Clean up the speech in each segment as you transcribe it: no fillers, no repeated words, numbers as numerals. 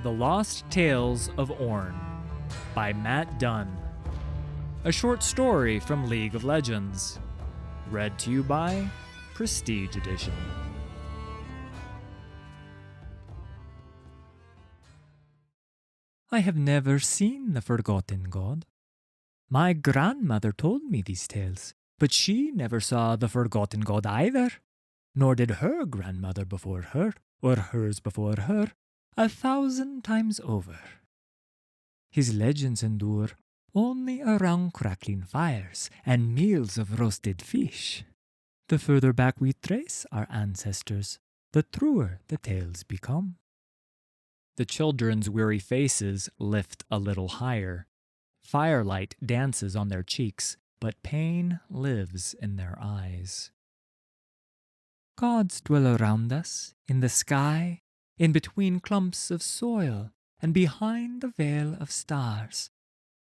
The Lost Tales of Ornn by Matt Dunn. A short story from League of Legends. Read to you by Prestige Edition. I have never seen the Forgotten God. My grandmother told me these tales, but she never saw the Forgotten God either, nor did her grandmother before her, or hers before her, 1,000 times over. His legends endure only around crackling fires and meals of roasted fish. The further back we trace our ancestors, the truer the tales become. The children's weary faces lift a little higher. Firelight dances on their cheeks, but pain lives in their eyes. Gods dwell around us, in the sky, in between clumps of soil, and behind the veil of stars.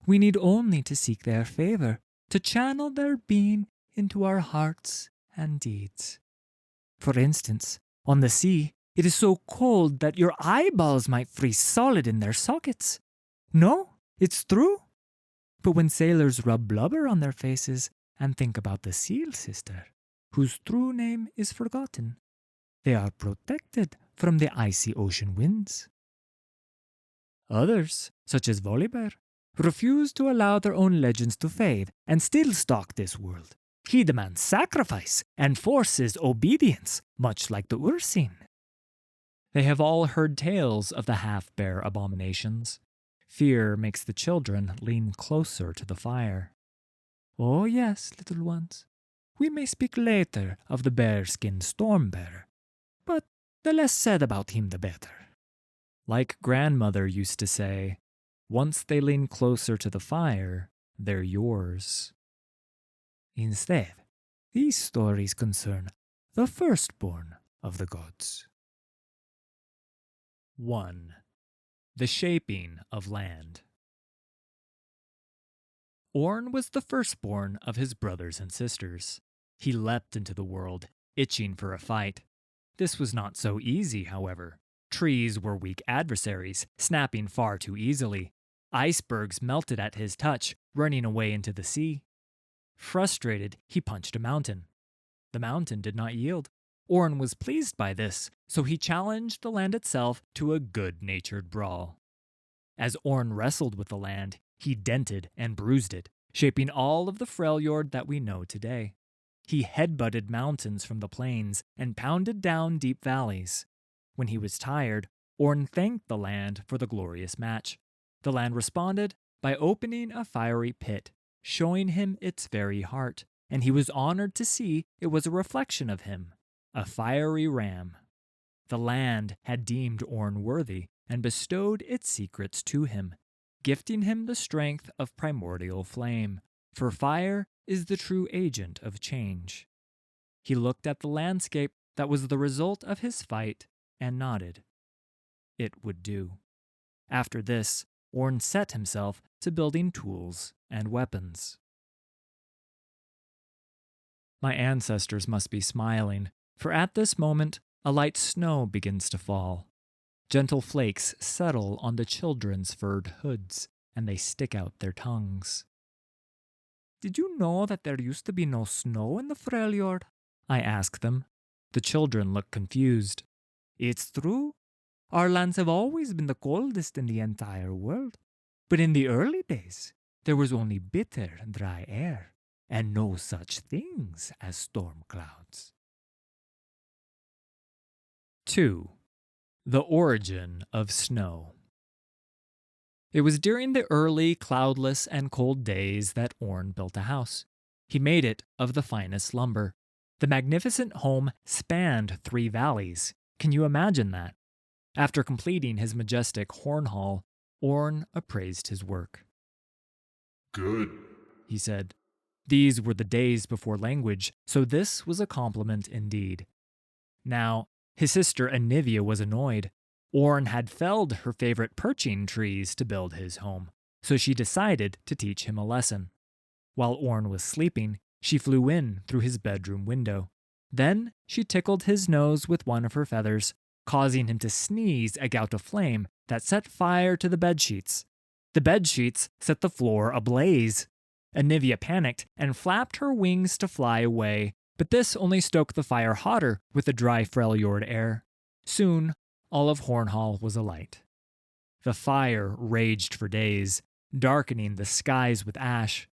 We need only to seek their favor, to channel their being into our hearts and deeds. For instance, on the sea, it is so cold that your eyeballs might freeze solid in their sockets. No, it's true. But when sailors rub blubber on their faces and think about the seal sister, whose true name is forgotten, they are protected from the icy ocean winds. Others, such as Volibear, refuse to allow their own legends to fade and still stalk this world. He demands sacrifice and forces obedience, much like the Ursine. They have all heard tales of the half-bear abominations. Fear makes the children lean closer to the fire. Oh yes, little ones, we may speak later of the bear-skinned storm-bearer, but the less said about him the better. Like grandmother used to say, once they lean closer to the fire, they're yours. Instead, these stories concern the firstborn of the gods. 1. The Shaping of Land. Ornn was the firstborn of his brothers and sisters. He leapt into the world, itching for a fight. This was not so easy, however. Trees were weak adversaries, snapping far too easily. Icebergs melted at his touch, running away into the sea. Frustrated, he punched a mountain. The mountain did not yield. Ornn was pleased by this, so he challenged the land itself to a good-natured brawl. As Ornn wrestled with the land, he dented and bruised it, shaping all of the Freljord that we know today. He headbutted mountains from the plains and pounded down deep valleys. When he was tired, Ornn thanked the land for the glorious match. The land responded by opening a fiery pit, showing him its very heart, and he was honored to see it was a reflection of him, a fiery ram. The land had deemed Ornn worthy and bestowed its secrets to him, gifting him the strength of primordial flame, for fire is the true agent of change. He looked at the landscape that was the result of his fight and nodded. It would do. After this, Ornn set himself to building tools and weapons. My ancestors must be smiling, for at this moment a light snow begins to fall. Gentle flakes settle on the children's furred hoods, and they stick out their tongues. Did you know that there used to be no snow in the Freljord? I ask them. The children look confused. It's true. Our lands have always been the coldest in the entire world. But in the early days, there was only bitter, dry air, and no such things as storm clouds. 2. The Origin of Snow. It was during the early, cloudless, and cold days that Ornn built a house. He made it of the finest lumber. The magnificent home spanned 3 valleys. Can you imagine that? After completing his majestic horn hall, Ornn appraised his work. Good, he said. These were the days before language, so this was a compliment indeed. Now, his sister Anivia was annoyed. Ornn had felled her favorite perching trees to build his home, so she decided to teach him a lesson. While Ornn was sleeping, she flew in through his bedroom window. Then she tickled his nose with one of her feathers, causing him to sneeze a gout of flame that set fire to the bedsheets. The bedsheets set the floor ablaze. Anivia panicked and flapped her wings to fly away, but this only stoked the fire hotter with the dry Freljord air. Soon, all of Hornhall was alight. The fire raged for days, darkening the skies with ash.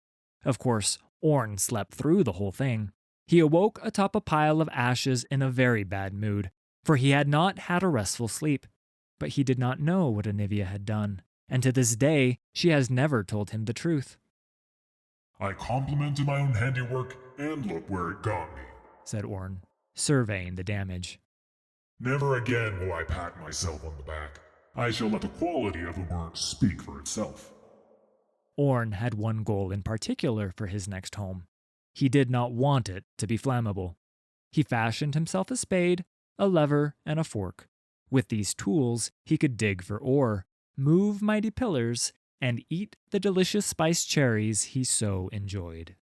Of course, Ornn slept through the whole thing. He awoke atop a pile of ashes in a very bad mood, for he had not had a restful sleep. But he did not know what Anivia had done, and to this day she has never told him the truth. I complimented my own handiwork, and look where it got me, said Ornn, surveying the damage. Never again will I pat myself on the back. I shall let the quality of the work speak for itself. Ornn had one goal in particular for his next home. He did not want it to be flammable. He fashioned himself a spade, a lever, and a fork. With these tools, he could dig for ore, move mighty pillars, and eat the delicious spiced cherries he so enjoyed.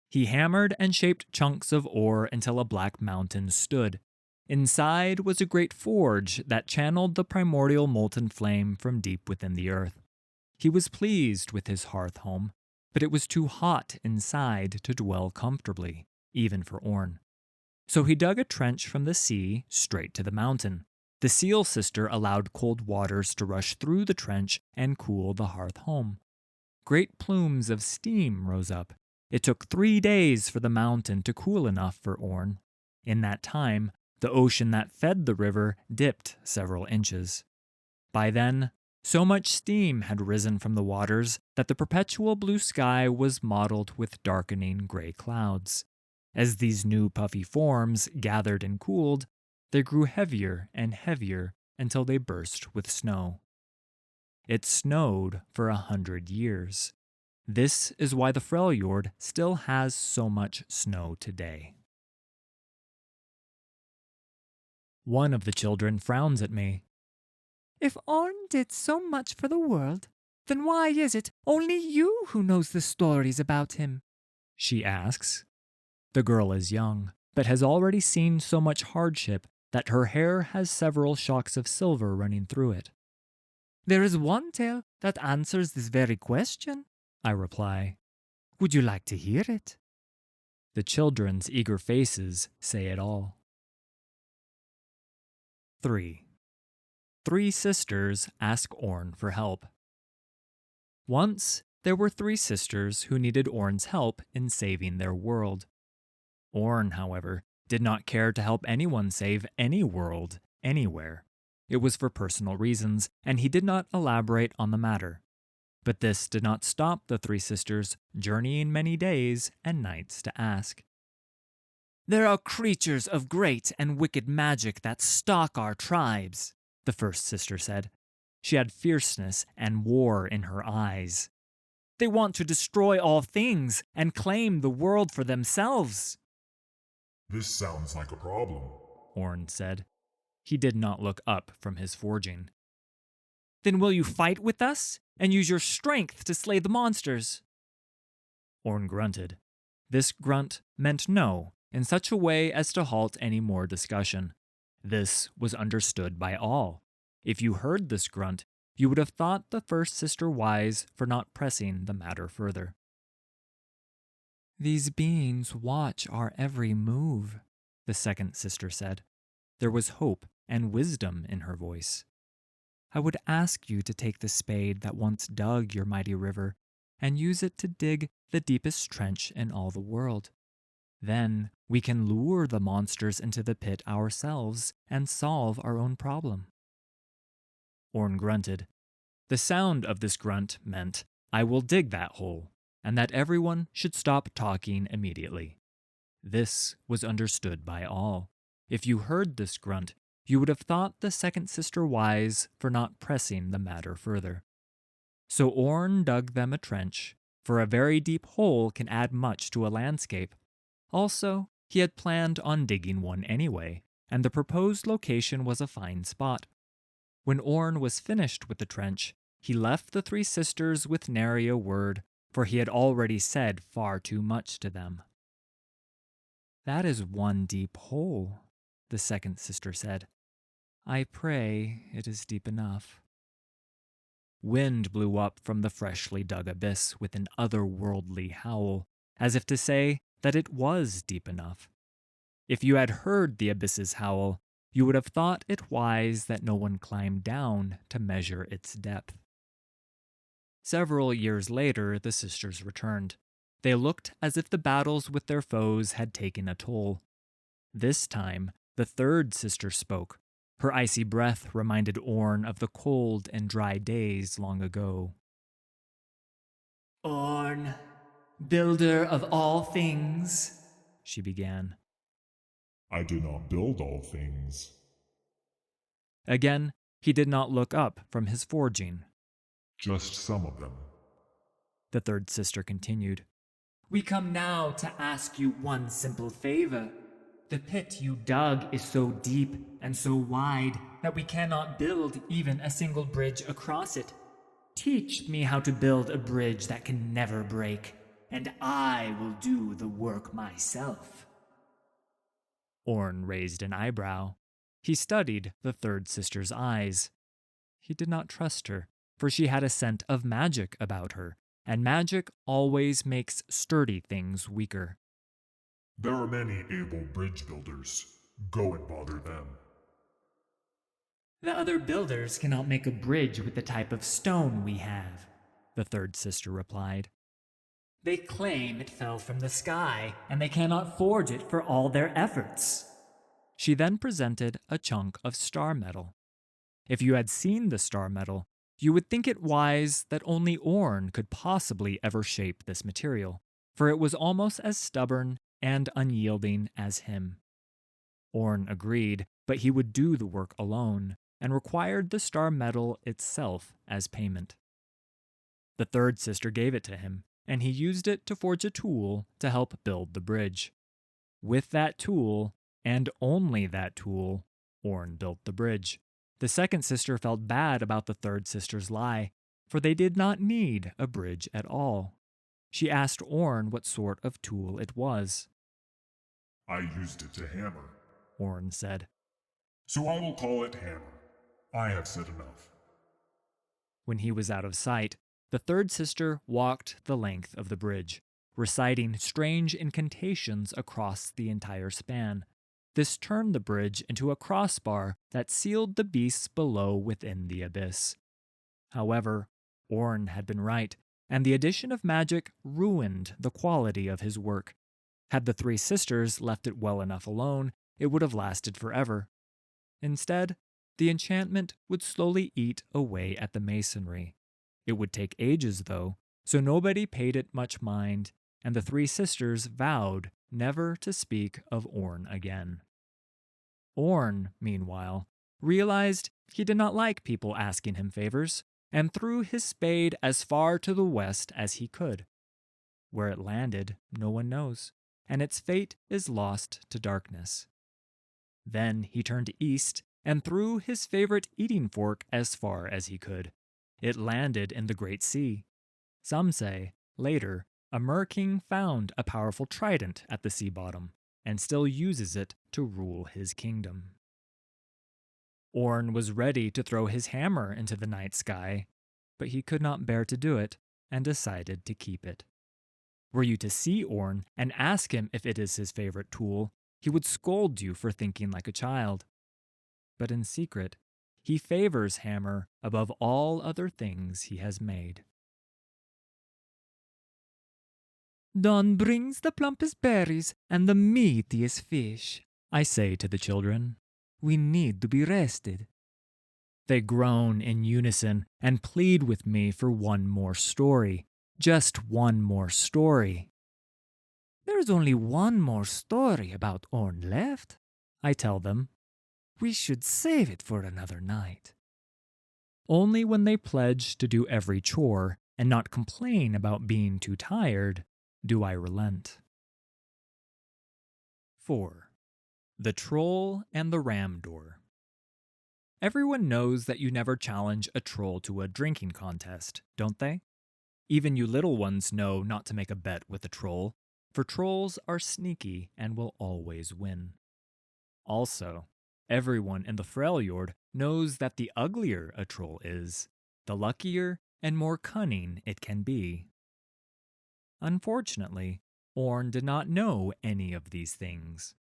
He hammered and shaped chunks of ore until a black mountain stood. Inside was a great forge that channeled the primordial molten flame from deep within the earth. He was pleased with his hearth home, but it was too hot inside to dwell comfortably, even for Ornn. So he dug a trench from the sea straight to the mountain. The seal sister allowed cold waters to rush through the trench and cool the hearth home. Great plumes of steam rose up. It took 3 days for the mountain to cool enough for Ornn. In that time, the ocean that fed the river dipped several inches. By then, so much steam had risen from the waters that the perpetual blue sky was mottled with darkening gray clouds. As these new puffy forms gathered and cooled, they grew heavier and heavier until they burst with snow. It snowed for 100 years. This is why the Freljord still has so much snow today. One of the children frowns at me. If Ornn did so much for the world, then why is it only you who knows the stories about him? She asks. The girl is young, but has already seen so much hardship that her hair has several shocks of silver running through it. There is one tale that answers this very question, I reply. Would you like to hear it? The children's eager faces say it all. 3. 3 sisters ask Ornn for help. Once, there were 3 sisters who needed Ornn's help in saving their world. Ornn, however, did not care to help anyone save any world, anywhere. It was for personal reasons, and he did not elaborate on the matter. But this did not stop the 3 sisters journeying many days and nights to ask. There are creatures of great and wicked magic that stalk our tribes, the first sister said. She had fierceness and war in her eyes. They want to destroy all things and claim the world for themselves. This sounds like a problem, Ornn said. He did not look up from his forging. Then will you fight with us and use your strength to slay the monsters? Ornn grunted. This grunt meant no, in such a way as to halt any more discussion. This was understood by all. If you heard this grunt, you would have thought the first sister wise for not pressing the matter further. These beings watch our every move, the second sister said. There was hope and wisdom in her voice. I would ask you to take the spade that once dug your mighty river and use it to dig the deepest trench in all the world. Then we can lure the monsters into the pit ourselves and solve our own problem. Ornn grunted. The sound of this grunt meant, I will dig that hole, and that everyone should stop talking immediately. This was understood by all. If you heard this grunt, you would have thought the second sister wise for not pressing the matter further. So Ornn dug them a trench, for a very deep hole can add much to a landscape. Also, he had planned on digging one anyway, and the proposed location was a fine spot. When Ornn was finished with the trench, he left the 3 sisters with nary a word, for he had already said far too much to them. That is one deep hole, the second sister said. I pray it is deep enough. Wind blew up from the freshly dug abyss with an otherworldly howl, as if to say that it was deep enough. If you had heard the abyss's howl, you would have thought it wise that no one climbed down to measure its depth. Several years later, the sisters returned. They looked as if the battles with their foes had taken a toll. This time, the third sister spoke. Her icy breath reminded Ornn of the cold and dry days long ago. Ornn, builder of all things, she began. I do not build all things. Again, he did not look up from his forging. Just some of them. The third sister continued. We come now to ask you one simple favor. The pit you dug is so deep and so wide that we cannot build even a single bridge across it. Teach me how to build a bridge that can never break, and I will do the work myself. Ornn raised an eyebrow. He studied the third sister's eyes. He did not trust her, for she had a scent of magic about her, and magic always makes sturdy things weaker. There are many able bridge builders. Go and bother them. The other builders cannot make a bridge with the type of stone we have, the third sister replied. They claim it fell from the sky, and they cannot forge it for all their efforts. She then presented a chunk of star metal. If you had seen the star metal, you would think it wise that only Ornn could possibly ever shape this material, for it was almost as stubborn and unyielding as him. Ornn agreed, but he would do the work alone, and required the star metal itself as payment. The third sister gave it to him, and he used it to forge a tool to help build the bridge. With that tool, and only that tool, Ornn built the bridge. The second sister felt bad about the third sister's lie, for they did not need a bridge at all. She asked Ornn what sort of tool it was. I used it to hammer, Ornn said. So I will call it hammer. I have said enough. When he was out of sight, the third sister walked the length of the bridge, reciting strange incantations across the entire span. This turned the bridge into a crossbar that sealed the beasts below within the abyss. However, Ornn had been right, and the addition of magic ruined the quality of his work. Had the three sisters left it well enough alone, it would have lasted forever. Instead, the enchantment would slowly eat away at the masonry. It would take ages, though, so nobody paid it much mind, and the three sisters vowed never to speak of Ornn again. Ornn, meanwhile, realized he did not like people asking him favors, and threw his spade as far to the west as he could. Where it landed, no one knows, and its fate is lost to darkness. Then he turned east and threw his favorite eating fork as far as he could. It landed in the Great Sea. Some say, later, a mer-king found a powerful trident at the sea bottom, and still uses it to rule his kingdom. Ornn was ready to throw his hammer into the night sky, but he could not bear to do it, and decided to keep it. Were you to see Ornn and ask him if it is his favorite tool, he would scold you for thinking like a child. But in secret, he favors hammer above all other things he has made. Dunn brings the plumpest berries and the meatiest fish, I say to the children. We need to be rested. They groan in unison and plead with me for one more story. Just one more story. There's only one more story about Ornn left, I tell them. We should save it for another night. Only when they pledge to do every chore and not complain about being too tired do I relent. 4. The Troll and the Ram Door. Everyone knows that you never challenge a troll to a drinking contest, don't they? Even you little ones know not to make a bet with a troll, for trolls are sneaky and will always win. Also, everyone in the Freljord knows that the uglier a troll is, the luckier and more cunning it can be. Unfortunately, Ornn did not know any of these things.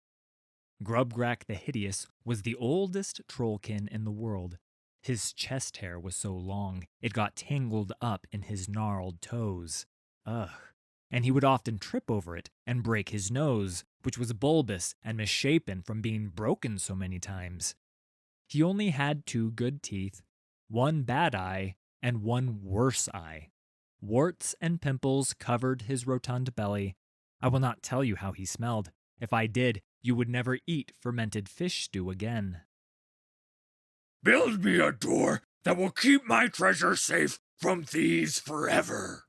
Grubgrak the Hideous was the oldest trollkin in the world. His chest hair was so long, it got tangled up in his gnarled toes. Ugh. And he would often trip over it and break his nose, which was bulbous and misshapen from being broken so many times. He only had 2 good teeth, 1 bad eye, and 1 worse eye. Warts and pimples covered his rotund belly. I will not tell you how he smelled. If I did, you would never eat fermented fish stew again. Build me a door that will keep my treasure safe from thieves forever,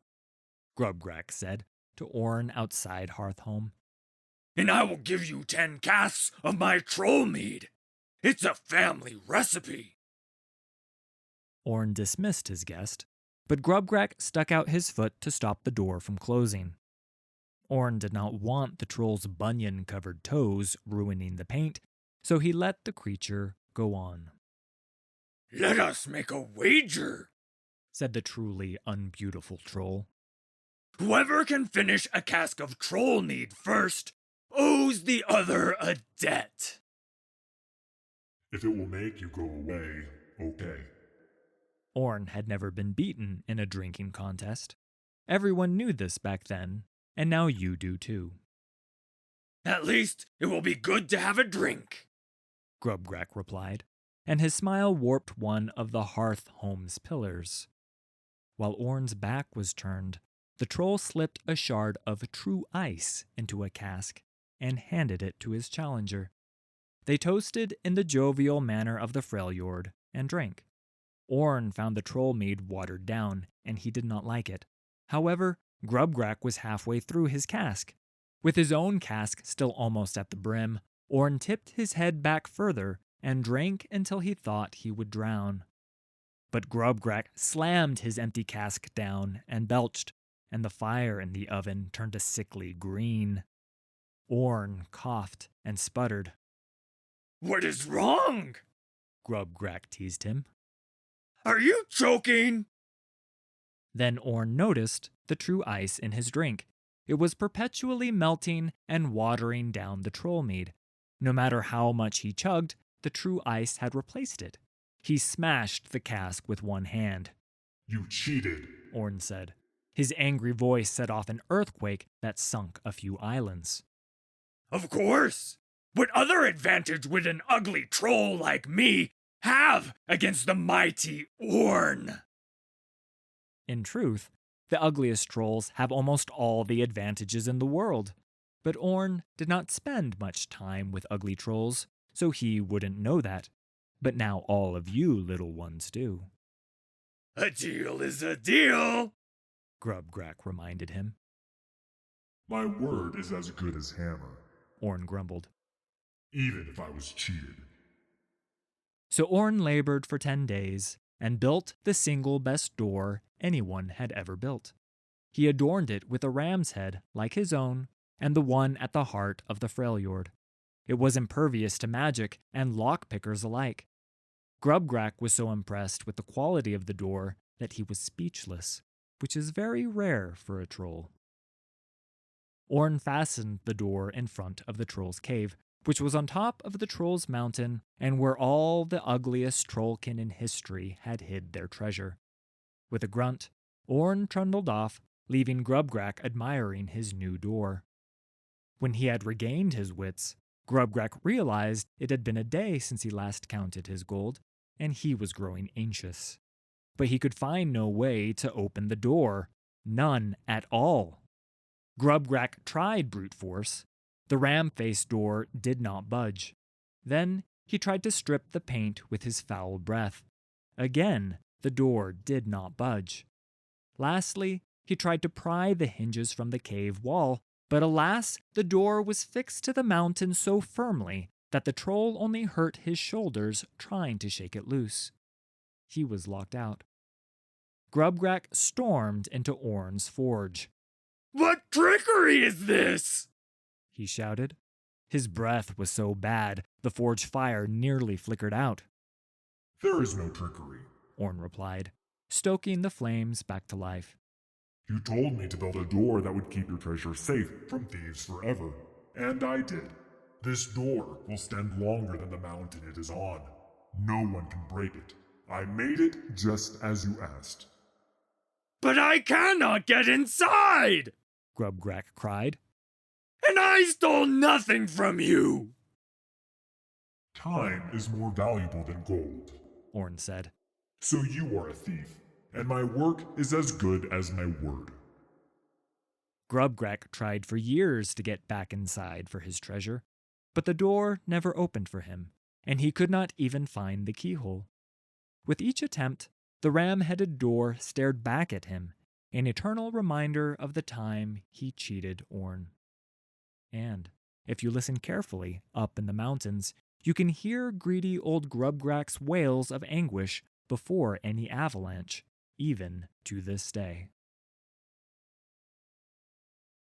Grubgrak said to Ornn outside Hearthhome. and I will give you 10 casks of my troll mead. It's a family recipe. Ornn dismissed his guest, but Grubgrak stuck out his foot to stop the door from closing. Ornn did not want the troll's bunion-covered toes ruining the paint, so he let the creature go on. Let us make a wager, said the truly unbeautiful troll. Whoever can finish a cask of troll mead first owes the other a debt. If it will make you go away, okay. Ornn had never been beaten in a drinking contest. Everyone knew this back then, and now you do too. At least it will be good to have a drink, Grubgrak replied, and his smile warped one of the Hearthhome's pillars. While Ornn's back was turned, the troll slipped a shard of true ice into a cask and handed it to his challenger. They toasted in the jovial manner of the Freljord and drank. Ornn found the troll mead watered down, and he did not like it. However, Grubgrak was halfway through his cask. With his own cask still almost at the brim, Ornn tipped his head back further and drank until he thought he would drown. But Grubgrak slammed his empty cask down and belched, and the fire in the oven turned a sickly green. Ornn coughed and sputtered. What is wrong? Grubgrak teased him. Are you choking? Then Ornn noticed the true ice in his drink. It was perpetually melting and watering down the troll mead. No matter how much he chugged, the true ice had replaced it. He smashed the cask with one hand. You cheated, Ornn said. His angry voice set off an earthquake that sunk a few islands. Of course! What other advantage would an ugly troll like me have against the mighty Ornn? In truth, the ugliest trolls have almost all the advantages in the world. But Ornn did not spend much time with ugly trolls, so he wouldn't know that. But now all of you little ones do. A deal is a deal, Grubgrak reminded him. My word is as good as hammer, Ornn grumbled. even if I was cheated. So Ornn labored for 10 days and built the single best door anyone had ever built. He adorned it with a ram's head like his own and the one at the heart of the Freljord. It was impervious to magic and lockpickers alike. Grubgrak was so impressed with the quality of the door that he was speechless, which is very rare for a troll. Ornn fastened the door in front of the troll's cave, which was on top of the troll's mountain and where all the ugliest trollkin in history had hid their treasure. With a grunt, Ornn trundled off, leaving Grubgrak admiring his new door. When he had regained his wits, Grubgrak realized it had been a day since he last counted his gold, and he was growing anxious. But he could find no way to open the door, none at all. Grubgrak tried brute force. The ram-faced door did not budge. Then he tried to strip the paint with his foul breath. Again, the door did not budge. Lastly, he tried to pry the hinges from the cave wall, but alas, the door was fixed to the mountain so firmly that the troll only hurt his shoulders trying to shake it loose. He was locked out. Grubgrak stormed into Ornn's forge. What trickery is this? He shouted. His breath was so bad, the forge fire nearly flickered out. There is no trickery, Ornn replied. stoking the flames back to life. You told me to build a door that would keep your treasure safe from thieves forever, and I did. This door will stand longer than the mountain it is on. No one can break it. I made it just as you asked. But I cannot get inside! Grubgrak cried. And I stole nothing from you! Time is more valuable than gold, Ornn said. so you are a thief, and my work is as good as my word. Grubgrak tried for years to get back inside for his treasure, but the door never opened for him, and he could not even find the keyhole. With each attempt, the ram-headed door stared back at him, an eternal reminder of the time he cheated Ornn. And, if you listen carefully up in the mountains, you can hear greedy old Grubgrak's wails of anguish before any avalanche, even to this day.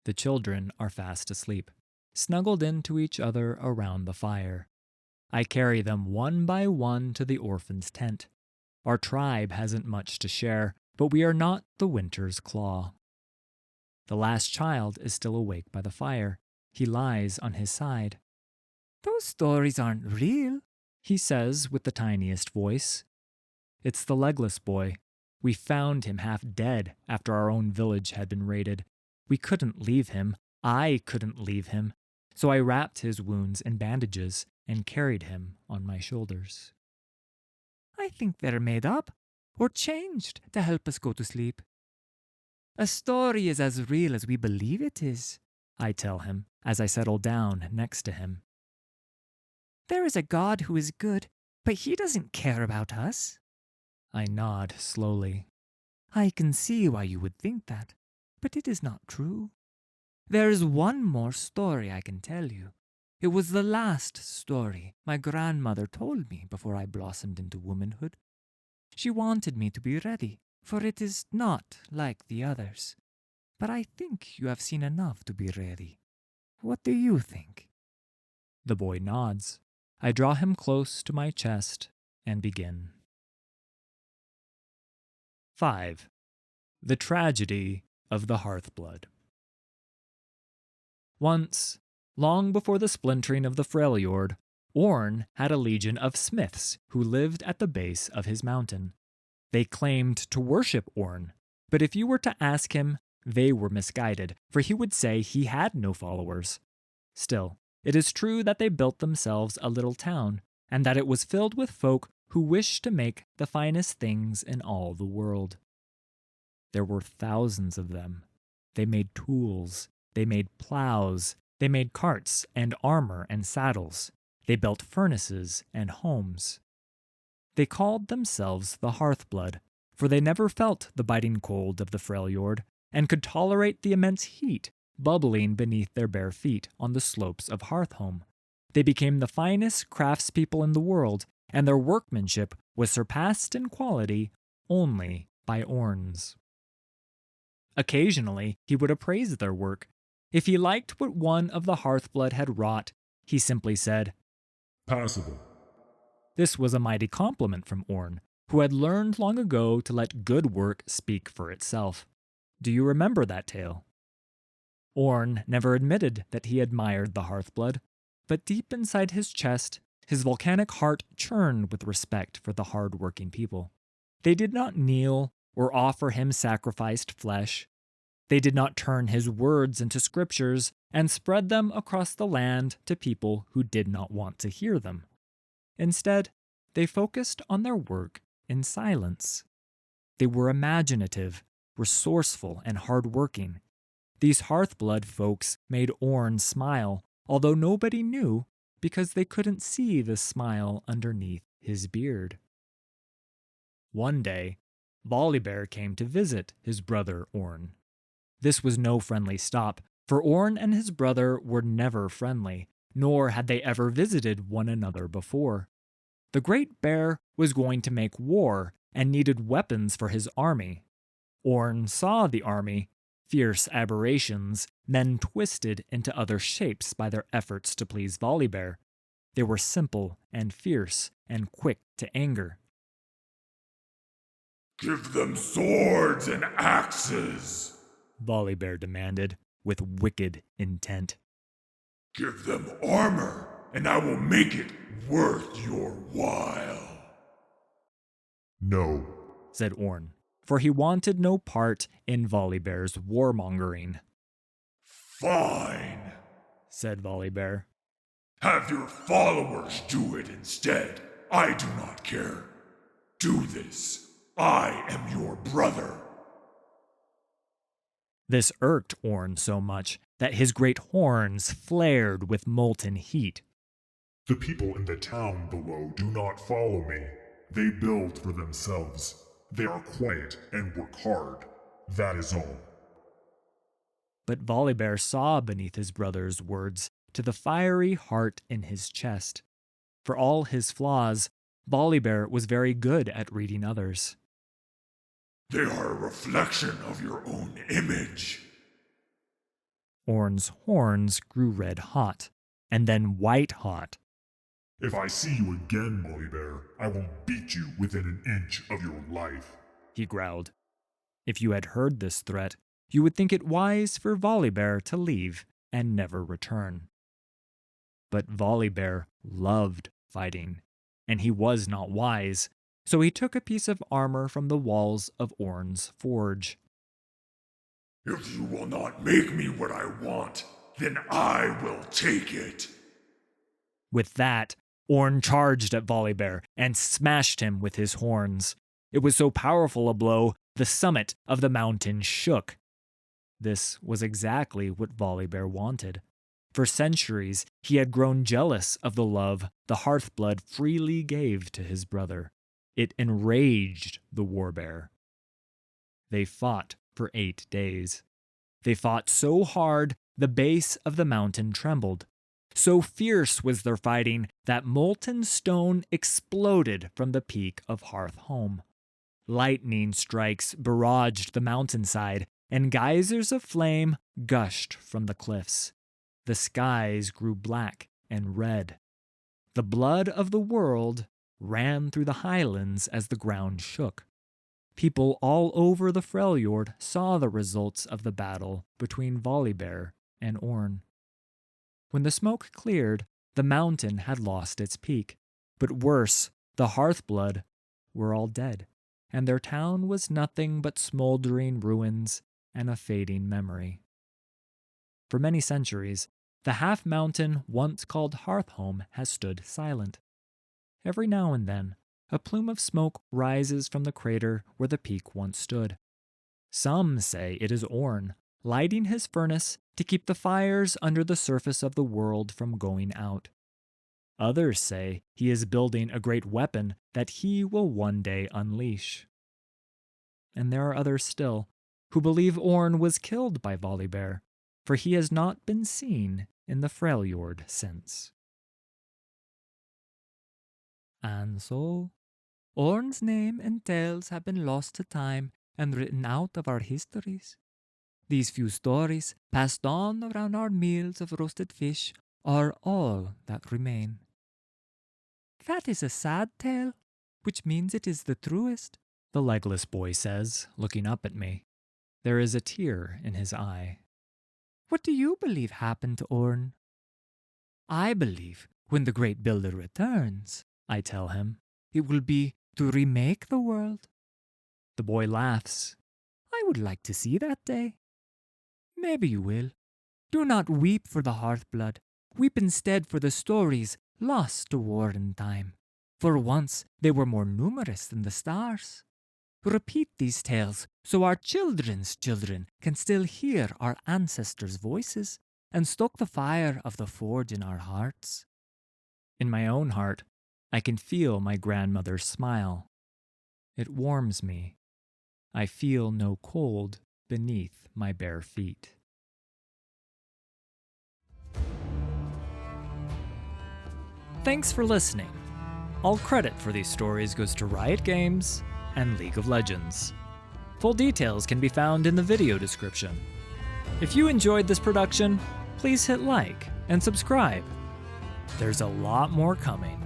The children are fast asleep, snuggled into each other around the fire. I carry them one by one to the orphan's tent. Our tribe hasn't much to share, but we are not the winter's claw. The last child is still awake by the fire. He lies on his side. "Those stories aren't real," he says with the tiniest voice. It's the legless boy. We found him half dead after our own village had been raided. We couldn't leave him. I couldn't leave him. So I wrapped his wounds in bandages and carried him on my shoulders. "I think they're made up or changed to help us go to sleep." "A story is as real as we believe it is," I tell him as I settle down next to him. "There is a God who is good, but he doesn't care about us." I nod slowly. "I can see why you would think that, but it is not true. There is one more story I can tell you. It was the last story my grandmother told me before I blossomed into womanhood. She wanted me to be ready, for it is not like the others. But I think you have seen enough to be ready. What do you think?" The boy nods. I draw him close to my chest and begin. 5. The Tragedy of the Hearthblood. Once, long before the splintering of the Freljord, Ornn had a legion of smiths who lived at the base of his mountain. They claimed to worship Ornn, but if you were to ask him, they were misguided, for he would say he had no followers. Still, it is true that they built themselves a little town, and that it was filled with folk who wished to make the finest things in all the world. There were thousands of them. They made tools, they made plows, they made carts and armor and saddles. They built furnaces and homes. They called themselves the Hearthblood, for they never felt the biting cold of the Freljord, and could tolerate the immense heat bubbling beneath their bare feet on the slopes of Hearthhome. They became the finest craftspeople in the world, and their workmanship was surpassed in quality only by Ornn's. Occasionally, he would appraise their work. If he liked what one of the Hearthblood had wrought, he simply said, Passable. This was a mighty compliment from Ornn, who had learned long ago to let good work speak for itself. Do you remember that tale? Ornn never admitted that he admired the Hearthblood, but deep inside his chest, his volcanic heart churned with respect for the hard-working people. They did not kneel or offer him sacrificed flesh. They did not turn his words into scriptures and spread them across the land to people who did not want to hear them. Instead, they focused on their work in silence. They were imaginative, resourceful, and hard-working. These Hearthblood folks made Ornn smile, although nobody knew because they couldn't see the smile underneath his beard. One day, Volibear came to visit his brother Ornn. This was no friendly stop, for Ornn and his brother were never friendly, nor had they ever visited one another before. The Great Bear was going to make war and needed weapons for his army. Ornn saw the army, fierce aberrations, men twisted into other shapes by their efforts to please Volibear. They were simple and fierce and quick to anger. Give them swords and axes, Volibear demanded, with wicked intent. Give them armor, and I will make it worth your while. No, said Ornn, for he wanted no part in Volibear's warmongering. Fine, said Volibear. Have your followers do it instead. I do not care. Do this. I am your brother. This irked Ornn so much that his great horns flared with molten heat. The people in the town below do not follow me. They build for themselves. They are quiet and work hard. That is all. But Volibear saw beneath his brother's words to the fiery heart in his chest. For all his flaws, Volibear was very good at reading others. They are a reflection of your own image. Ornn's horns grew red hot, and then white hot. If I see you again, Volibear, I will beat you within an inch of your life, he growled. If you had heard this threat, you would think it wise for Volibear to leave and never return. But Volibear loved fighting, and he was not wise, so he took a piece of armor from the walls of Ornn's forge. If you will not make me what I want, then I will take it. With that, Ornn charged at Volibear and smashed him with his horns. It was so powerful a blow, the summit of the mountain shook. This was exactly what Volibear wanted. For centuries, he had grown jealous of the love the Hearthblood freely gave to his brother. It enraged the warbear. They fought for 8 days. They fought so hard the base of the mountain trembled. So fierce was their fighting that molten stone exploded from the peak of Hearthhome. Lightning strikes barraged the mountainside, and geysers of flame gushed from the cliffs. The skies grew black and red. The blood of the world ran through the highlands as the ground shook. People all over the Freljord saw the results of the battle between Volibear and Ornn. When the smoke cleared, the mountain had lost its peak. But worse, the Hearthblood were all dead, and their town was nothing but smoldering ruins and a fading memory. For many centuries, the half-mountain once called Hearthhome has stood silent. Every now and then, a plume of smoke rises from the crater where the peak once stood. Some say it is Ornn, lighting his furnace to keep the fires under the surface of the world from going out. Others say he is building a great weapon that he will one day unleash. And there are others still who believe Ornn was killed by Volibear, for he has not been seen in the Freljord since. And so, Ornn's name and tales have been lost to time and written out of our histories. These few stories, passed on around our meals of roasted fish, are all that remain. That is a sad tale, which means it is the truest, the legless boy says, looking up at me. There is a tear in his eye. What do you believe happened to Ornn? I believe when the great builder returns, I tell him, it will be to remake the world. The boy laughs. I would like to see that day. Maybe you will. Do not weep for the Hearthblood. Weep instead for the stories lost to war and time. For once they were more numerous than the stars. Repeat these tales so our children's children can still hear our ancestors' voices and stoke the fire of the forge in our hearts. In my own heart, I can feel my grandmother's smile. It warms me. I feel no cold beneath my bare feet. Thanks for listening. All credit for these stories goes to Riot Games and League of Legends. Full details can be found in the video description. If you enjoyed this production, please hit like and subscribe. There's a lot more coming.